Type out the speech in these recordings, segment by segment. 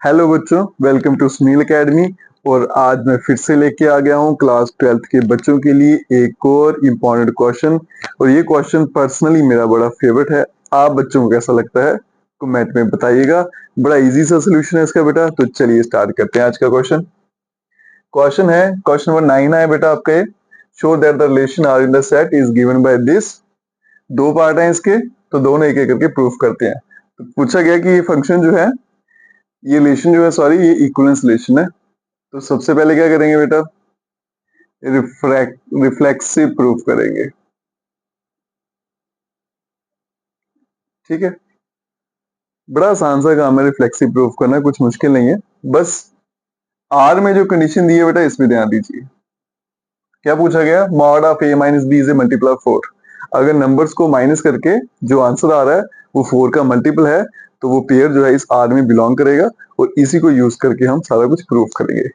Hello बच्चों, welcome to Sunil academy. और आज मैं फिर से लेके आ गया हूँ क्लास 12th के बच्चों के लिए एक और इम्पॉर्टेंट क्वेश्चन। और ये क्वेश्चन पर्सनली मेरा बड़ा फेवरेट है। आप बच्चों को कैसा लगता है कमेंट में बताइएगा। बड़ा इजी सा सोल्यूशन है इसका बेटा। तो चलिए स्टार्ट करते हैं आज का क्वेश्चन। क्वेश्चन है, क्वेश्चन नंबर 9 है बेटा आपका ये। Show that the relation R in the set is given by this. दो पार्ट है इसके, तो दोनों एक एक करके प्रूफ करते हैं। तो पूछा गया कि ये फंक्शन जो है, ये रिलेशन जो है, सॉरी, ये इक्विवेलेंस रिलेशन है। तो सबसे पहले क्या करेंगे बेटा, रिफ्लेक्सिव प्रूफ करेंगे। ठीक है, बड़ा आसान सा काम है रिफ्लेक्सिव प्रूफ करना, कुछ मुश्किल नहीं है। बस आर में जो कंडीशन दी है बेटा, इसमें ध्यान दीजिए। क्या पूछा गया, mod of A minus B is a multiple of 4। अगर नंबर्स को माइनस करके जो आंसर आ रहा है वो 4 का मल्टीपल है, तो वो पेयर जो है इस आर में बिलोंग करेगा। और इसी को यूज करके हम सारा कुछ प्रूफ करेंगे।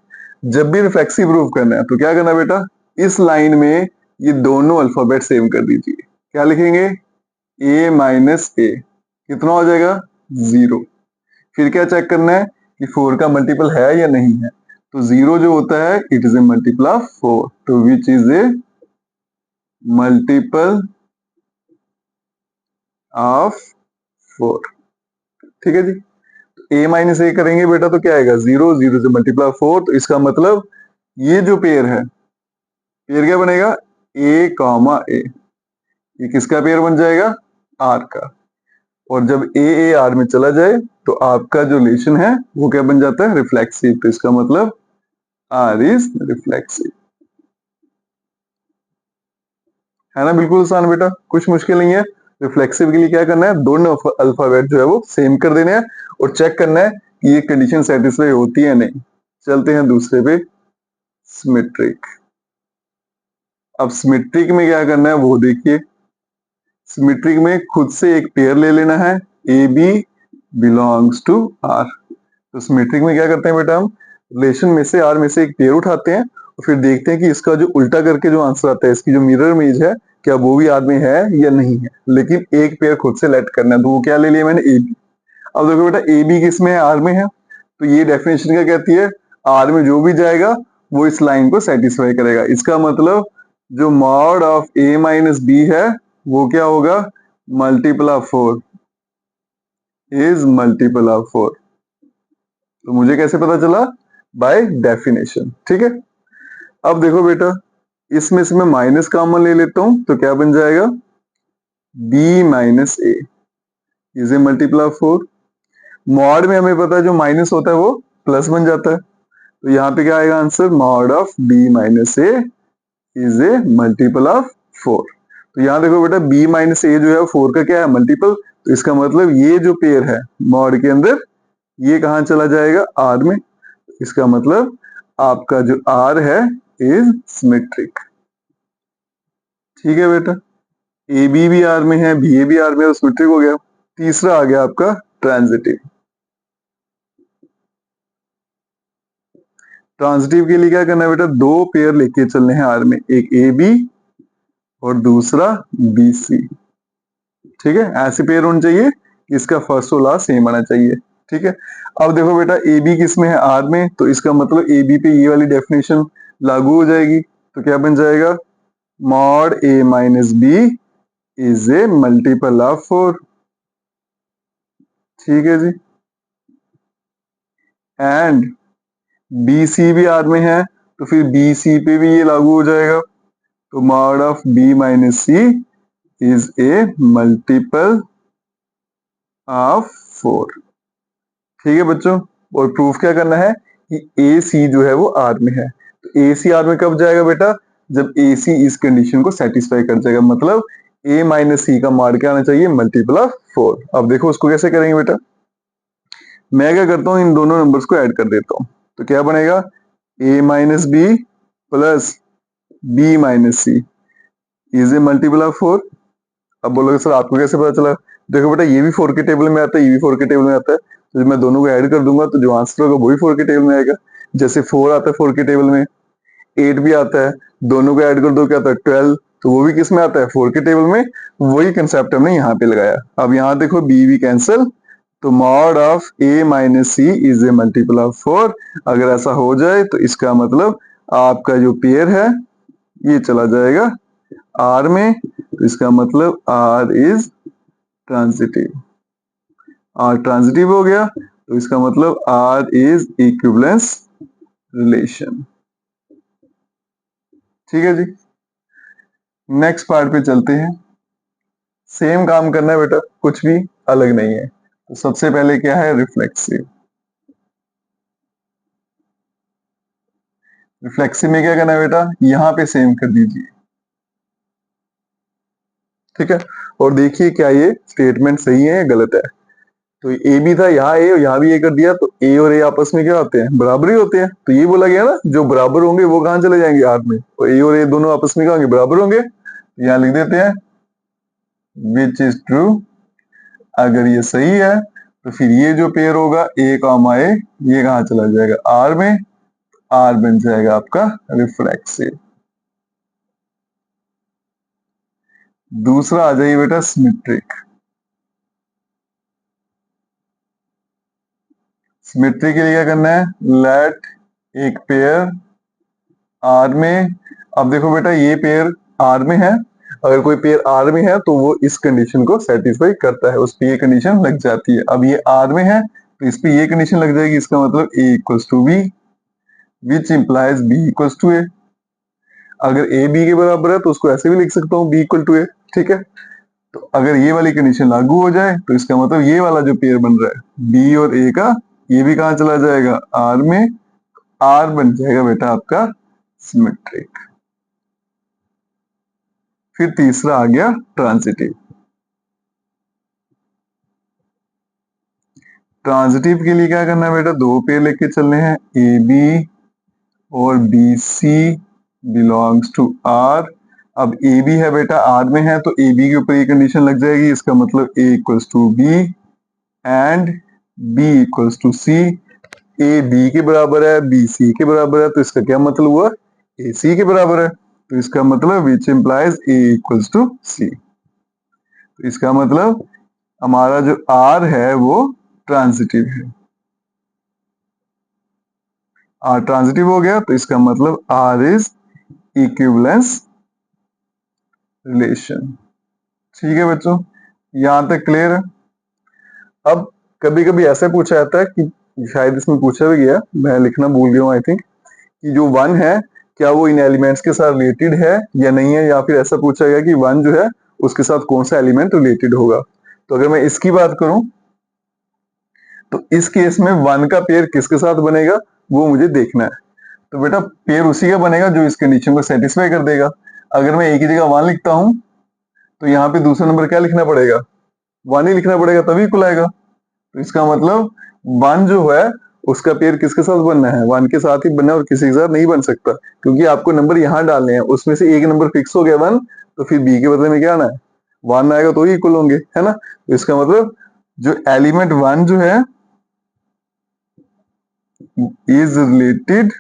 जब भी रिफ्लेक्सिव प्रूफ करना है तो क्या करना है बेटा, इस लाइन में ये दोनों अल्फाबेट सेम कर दीजिए। क्या लिखेंगे, ए माइनस ए, कितना हो जाएगा 0। फिर क्या चेक करना है कि 4 का मल्टीपल है या नहीं है। तो 0 जो होता है it is a multiple of 4, तो which is a multiple of 4। ठीक है जी। ए माइनस ए करेंगे बेटा तो क्या आएगा, 0, 0 से मल्टीपल ऑफ 4। तो इसका मतलब ये जो पेयर है, पेयर क्या बनेगा, ए कॉमा ए। ये किसका पेयर बन जाएगा, आर का। और जब ए आर में चला जाए तो आपका जो रिलेशन है वो क्या बन जाता है, रिफ्लेक्सिव। तो इसका मतलब आर इज रिफ्लेक्सिव। है ना, बिल्कुल आसान बेटा, कुछ मुश्किल नहीं है। रिफ्लेक्सिव के लिए क्या करना है, दोनों अल्फाबेट जो है वो सेम कर देने हैं और चेक करना है कि ये कंडीशन सेटिस्फाई होती है नहीं। चलते हैं दूसरे पे, सिमेट्रिक। अब सिमेट्रिक में क्या करना है वो देखिए। सिमेट्रिक में खुद से एक पेयर ले लेना है, A B belongs to R. तो सिमेट्रिक में क्या करते हैं बेटा, हम रिलेशन में से आर में से एक पेयर उठाते हैं और फिर देखते हैं कि इसका जो उल्टा करके जो आंसर आता है, इसकी जो मिरर इमेज है, क्या वो भी आर में है या नहीं है। लेकिन एक पेयर खुद से लेट करना है, तो वो क्या ले लिया मैंने, ए बी। अब देखो बेटा, ए बी किस में है, आर में है। तो ये डेफिनेशन क्या कहती है, आर में जो भी जाएगा वो इस लाइन को सेटिस्फाई करेगा। इसका मतलब जो mod of A minus B है वो क्या होगा, multiple of 4, is multiple of 4। तो मुझे कैसे पता चला, बाय डेफिनेशन। ठीक है। अब देखो बेटा, इसमें से मैं माइनस कॉमन ले लेता हूं तो क्या बन जाएगा, b minus A is a multiple of 4। Mod में हमें पता है जो माइनस होता है वो प्लस बन जाता है। तो यहाँ पे क्या आएगा answer, mod of b minus A is a multiple of 4। तो यहाँ देखो बेटा, b माइनस ए जो है 4 का क्या है, मल्टीपल। तो इसका मतलब ये जो पेयर है मॉड के अंदर, ये कहाँ चला जाएगा, आर में। इसका मतलब आपका जो आर है इज सिमेट्रिक। ठीक है बेटा, ए बी भी आर में है, बी ए भी आर में है, तो सिमेट्रिक हो गया। तीसरा आ गया आपका ट्रांजिटिव। ट्रांजिटिव के लिए क्या करना है बेटा, दो पेयर लेके चलने हैं आर में, एक ए बी और दूसरा बी सी। ठीक है, ऐसे पेयर होने चाहिए कि इसका फर्स्ट और लास्ट सेम आना चाहिए। ठीक है। अब देखो बेटा, ए बी किस में है, आर में। तो इसका मतलब ए बी पे ये वाली डेफिनेशन लागू हो जाएगी। तो क्या बन जाएगा, mod A minus B is a multiple of 4। ठीक है जी। एंड बी सी भी आर में है, तो फिर बी सी पे भी ये लागू हो जाएगा। तो mod of B minus C is a multiple of 4। ठीक है बच्चों। और प्रूफ क्या करना है कि ए सी जो है वो आर में है। तो ए सी आर में कब जाएगा बेटा, जब ए सी इस कंडीशन को सेटिस्फाई कर जाएगा। मतलब ए माइनस सी का मॉड क्या आना चाहिए, मल्टीपल ऑफ 4। अब देखो उसको कैसे करेंगे बेटा, मैं क्या करता हूँ, इन दोनों नंबर्स को ऐड कर देता हूँ। तो क्या बनेगा, A minus B plus B minus C is a multiple of 4। अब बोलोगे सर आपको कैसे पता चला। देखो बेटा, ये भी 4 के टेबल में आता है, ये भी 4 के टेबल में आता है। तो जब मैं दोनों को ऐड कर दूंगा तो जो आंसर होगा वो भी 4 के टेबल में आएगा। जैसे 4 आता है 4 के टेबल में, 8 भी आता है, दोनों को ऐड कर दो क्या आता है 12। तो वो भी किस में आता है, 4 के टेबल में। वही कंसेप्ट हमने यहाँ पे लगाया। अब यहाँ देखो बी भी कैंसिल, तो mod of a minus C is a multiple of 4। अगर ऐसा हो जाए तो इसका मतलब आपका जो पेयर है ये चला जाएगा R में, तो इसका मतलब R is transitive. R transitive हो गया तो इसका मतलब R इज इक्विवेलेंस रिलेशन। ठीक है जी, नेक्स्ट पार्ट पे चलते हैं। सेम काम करना है बेटा, कुछ भी अलग नहीं है। तो सबसे पहले क्या है, रिफ्लेक्सिव। रिफ्लेक्सिव में क्या करना है बेटा, यहां पे सेम कर दीजिए। ठीक है, और देखिए क्या ये स्टेटमेंट सही है या गलत है। तो ए भी था, यहाँ ए, यहाँ भी ए कर दिया, तो ए और ए आपस में क्या होते हैं, बराबर ही होते हैं। तो ये बोला गया ना, जो बराबर होंगे वो कहाँ चले जाएंगे, आर में, और ए और ए दोनों आपस में क्या होंगे, बराबर होंगे। यहाँ लिख देते हैं विच इज ट्रू। अगर ये सही है तो फिर ये जो पेयर होगा ए कॉमा ए, ये कहाँ चला जाएगा, आर में। आर बन जाएगा आपका रिफ्लेक्सिव। दूसरा आ जाइए बेटा सिमेट्रिक। सिमेट्री के लिए क्या करना है, लेट एक पेयर आर में। अब देखो बेटा ये पेयर आर में है, अगर कोई पेयर आर में है तो वो इस कंडीशन को सेटिस्फाई करता है, उस पे ये कंडीशन लग जाती है। अब ये आर में है तो इस पे ये कंडीशन लग जाएगी, इसका मतलब A equals to B, which implies B equals to A. अगर ए बी के बराबर है तो उसको ऐसे भी लिख सकता हूँ, बी इक्वल टू ए। ठीक है, तो अगर ये वाली कंडीशन लागू हो जाए तो इसका मतलब ये वाला जो पेयर बन रहा है बी और ए का, ये भी कहाँ चला जाएगा, आर में। आर बन जाएगा बेटा आपका सिमेट्रिक। फिर तीसरा आ गया ट्रांजिटिव। ट्रांजिटिव के लिए क्या करना है बेटा, दो पेयर लेके चलने हैं, ए बी और B C belongs to R. अब ए बी है बेटा आर में है, तो ए बी के ऊपर ये कंडीशन लग जाएगी, इसका मतलब A equals to B and B equals to C. A B के बराबर है, बी सी के बराबर है, तो इसका क्या मतलब हुआ, ए सी के बराबर है, तो इसका मतलब which implies A equals to C. तो इसका मतलब हमारा जो आर है वो ट्रांजिटिव है। आर ट्रांजिटिव हो गया तो इसका मतलब आर इज इक्विवेलेंस रिलेशन। ठीक है बच्चों, यहां तक क्लियर है। अब कभी कभी ऐसा पूछा जाता है कि शायद इसमें पूछा भी गया, मैं लिखना भूल गया हूँ आई थिंक, कि जो वन है क्या वो इन एलिमेंट्स के साथ रिलेटेड है या नहीं है, या फिर ऐसा पूछा गया कि वन जो है उसके साथ कौन सा एलिमेंट रिलेटेड होगा। तो अगर मैं इसकी बात करूं तो इस केस में वन का पेयर किसके साथ बनेगा वो मुझे देखना है। तो बेटा पेयर उसी का बनेगा जो इस कंडीशन को सेटिस्फाई कर देगा। अगर मैं एक ही जगह वन लिखता हूं तो यहाँ पे दूसरा नंबर क्या लिखना पड़ेगा, वन ही लिखना पड़ेगा, तभी इक्वल आएगा। तो इसका मतलब वन जो है उसका पेयर किसके साथ बनना है, वन के साथ ही बनना है और किसी के साथ नहीं बन सकता, क्योंकि आपको नंबर यहाँ डालने हैं, उसमें से एक नंबर फिक्स हो गया वन, तो फिर बी के बदले में क्या आना है, वन आएगा तो ही इक्वल होंगे, है ना। तो इसका मतलब जो एलिमेंट वन जो है इज रिलेटेड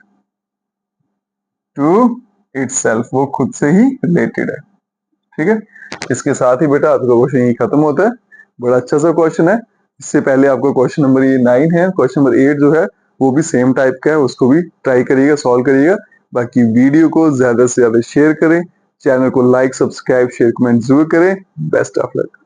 टू इटसेल्फ, वो खुद से ही रिलेटेड है। ठीक है, इसके साथ ही बेटा आपका क्वेश्चन यही खत्म होता है। बड़ा अच्छा सा क्वेश्चन है। इससे पहले आपको क्वेश्चन नंबर ये 9 है, क्वेश्चन नंबर 8 जो है वो भी सेम टाइप का है, उसको भी ट्राई करिएगा, सॉल्व करिएगा। बाकी वीडियो को ज्यादा से ज्यादा शेयर करें, चैनल को लाइक सब्सक्राइब शेयर कमेंट जरूर करें। Best of luck.